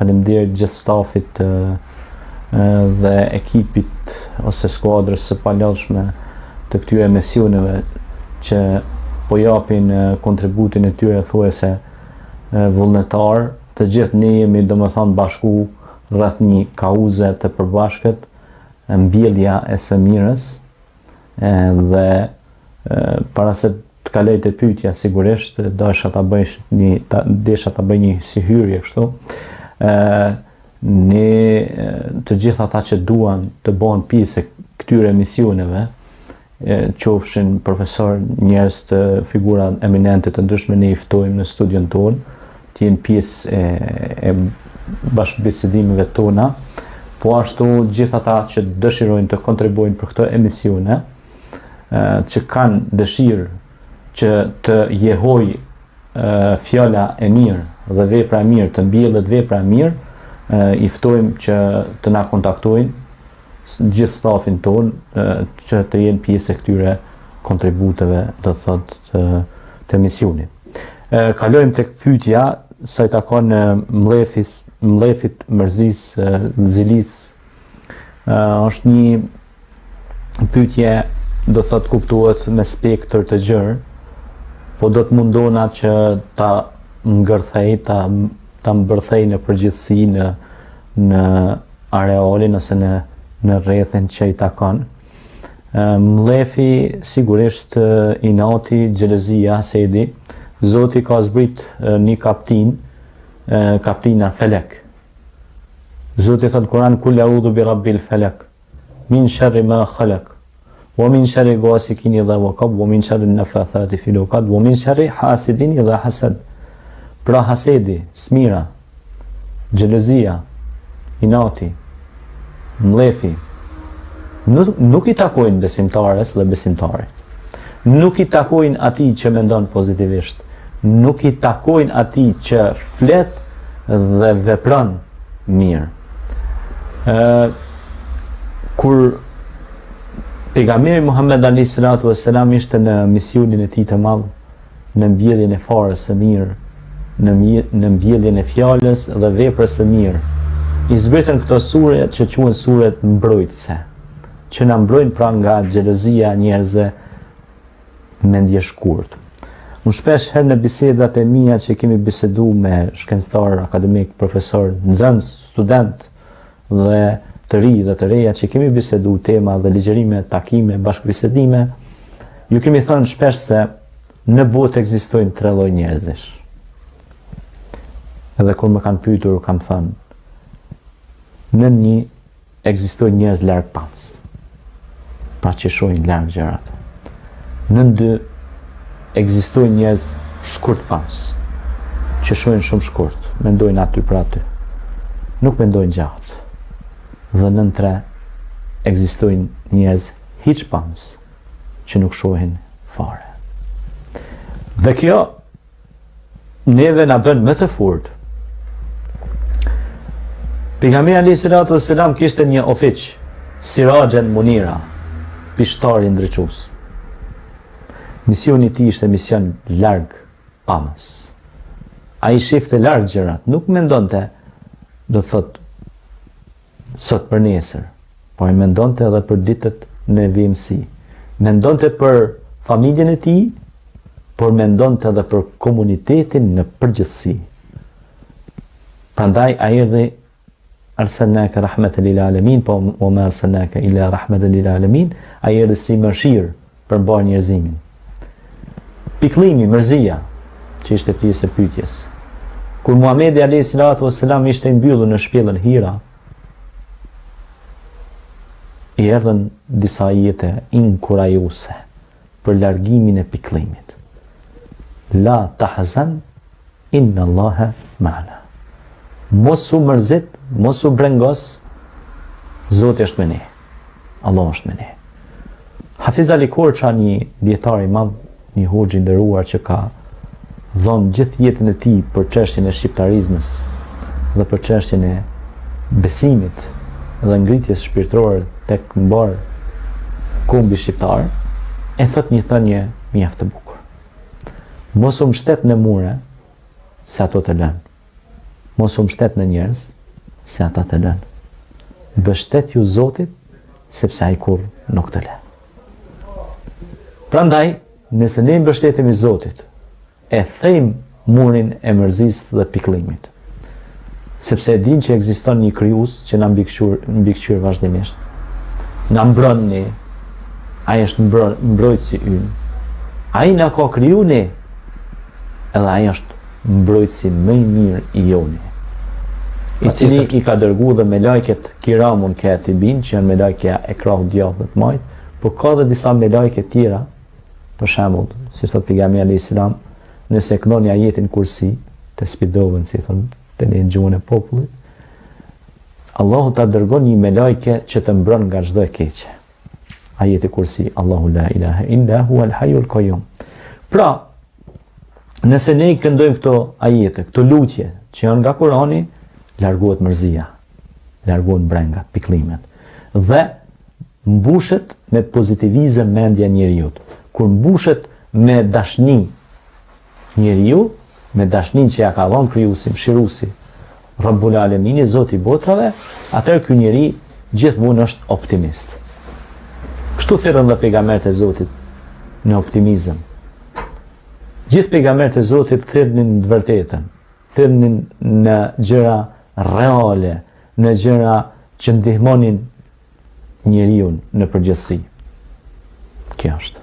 Faleminderit gjithë stafit dhe ekipit ose skuadrës së palodhshme të këtyre emisioneve që po japin kontributin e tyre thuajse vullnetar. Të gjithë ne jemi domethënë bashku rreth një kauze të përbashkët, mbjellja e së mirës, dhe para se të kaloj te pyetja, sigurisht desha ta bëj një si hyrje kështu. Ne të gjithë ata që duan të bëhen pjesë e këtyre misioneve, qofshin profesor, njerëz të figura eminente të ndryshme, ne i ftojmë në studion tonë, të jenë pjesë e bashkëbisedimeve tona, po ashtu gjithë ata që dëshirojnë të kontribuojnë për këto emisione, që kanë dëshirë që të jehoj fjala e mirë dhe vepra e mirë, të mbjellet vepra e mirë, i ftojmë që të na kontaktojnë gjithë stafin tonë që të jenë pjesë e këtyre kontributeve, do thotë, të emisionit. Kalojmë tek pyetja sa i takon mlefit Mërzis Zilis. Është një pyetje, do thotë, kuptohet me spektër të gjerë, po do të mundona që ta ngërthej, ta mbërthej në përgjithësi në arealin ose në rrethin që i takon. Mlefi sigurisht inati, xhelozia, sedi. Zoti ka zbrit një kaptina felek. Zoti thot Kur'an, kul a'udhu bi rabbil falak, min sharri ma khalaq, wa min sharri ghasikin idha waqab, wa min sharri nafathati fil 'uqad, wa min sharri hasidin idha hasad. Pra hasedi, smira, xhelozia, inati, mlefi, nuk i takojnë besimtares dhe besimtarit. Nuk i takojnë atij që mendon pozitivisht. Nuk i takojnë atij që flet dhe vepron mirë. Kur pejgamberi Muhammed alayhi salatu wassalam ishte në misionin e tij të madh, në mbjelljen e farës së mirë, në mbjelljen e fjalës dhe veprës së mirë, i zbritën këto sure që quhen suret mbrojtëse, që na mbrojnë pra nga xhelozia e njerëzve me ndjeshkurt. Unë shpesh herë në bisedat e mia që kemi bisedu me shkencëtar, akademik, profesor, nxënës, student dhe të ri dhe të reja që kemi bisedu tema dhe ligjerime, takime, bashkëbisedime, ju kemi thënë shpesh se në botë ekzistojnë 3 lloj njerëzish. Edhe kur më kanë pyetur, kam thënë, në një ekzistojnë njerëz larg pans, pra që shohin larg gjërat. Në 2 ekzistojnë njerëz shkurt pams, që shohin shumë shkurt, mendojnë aty për aty, nuk mendojnë gjatë. Dhe në 3 ekzistojnë njerëz hiç pams, që nuk shohin fare. Dhe kjo neve na bën më të fortë. Pejgamberi alayhi salatu wassalam kishte një ofiç, Sirajan Munira, pishtari ndriçues. Misioni i tij ishte mision larg pamës. Ai shifte larg gjërat, nuk mendonte, do thot, sot për nesër, por ai mendonte edhe për ditët në vimësi. Mendonte për familjen e tij, por mendonte edhe për komunitetin në përgjithësi. Prandaj ai erdhi arsalnaka rahmatan lil alamin, po wa ma arsalnaka illa rahmatan lil alamin, ai erdhi si mëshirë për mbar njerëzimin. Pikëllimi, mërzia, që ishte pjesë e pyetjes. Kur Muhamedi alayhi salatu wassalam ishte mbyllur në shpellën Hira, i erdhën disa ajete inkurajuese për largimin e pikëllimit. La tahzan, inna Allaha ma'ana. Mos u mërzit, mos u brengos, Zoti është me ne. Allah është me ne. Hafiz Ali Korça, një dietar i madh, një hoxh i nderuar që ka dhënë gjithë jetën e tij për çështjen e shqiptarizmës dhe për çështjen e besimit dhe ngritjes shpirtërore tek mbar kombi shqiptar, e thot një thënie mjaft të bukur. Mos u mbështet në mure, se ato të lënë. Mos u mbështet në njerëz, se ata të lënë. Mbështet ju Zotit, sepse ai kur nuk të lë. Prandaj, nëse ne mbështetemi Zotit, e thejmë murin e mërzisë dhe pikëllimit. Sepse e din që ekziston një krijues që na mbikëqyr vazhdimisht. Na mbron ne, ai është mbrojtësi ynë. Ai na ka kriju ne, edhe ai është mbrojtësi më i mirë i joni. I cili i ka dërguar dhe me lajket kiramun katibin, që janë me lajkja e krahut djathtë dhe të majt, por ka dhe disa me lajke tjera, për shembull, si thot pejgamberi alayhis salam, nëse këndoni ajetin kursi, të spidovën, si thon, të një gjuhën e popullit, Allahu ta dërgon një me lajke që të mbron nga çdo e keqe. Ajeti kursi, Allahu la ilaha illa huwa al-hayyul qayyum. Pra, nëse ne këndojmë këto ajete, këto lutje që janë nga Kurani, largohet mërzia, largohet brenga, pikëllimet. Dhe mbushet me pozitivizëm mendja njeriu. Kur mbushet me dashni njeriu, me dashnin që ja ka dhënë krijuesi, mshiruesi, Rabbul Alemini, Zoti i botrave, atëherë ky njeri gjithmonë është optimist. Kështu thirrën dhe pejgamberët e Zotit në optimizëm. Gjithë pejgamberët e Zotit thirrnin në të vërtetën, thirrnin në gjëra reale, në gjëra që ndihmonin njeriu në përgjithësi. Kjo është.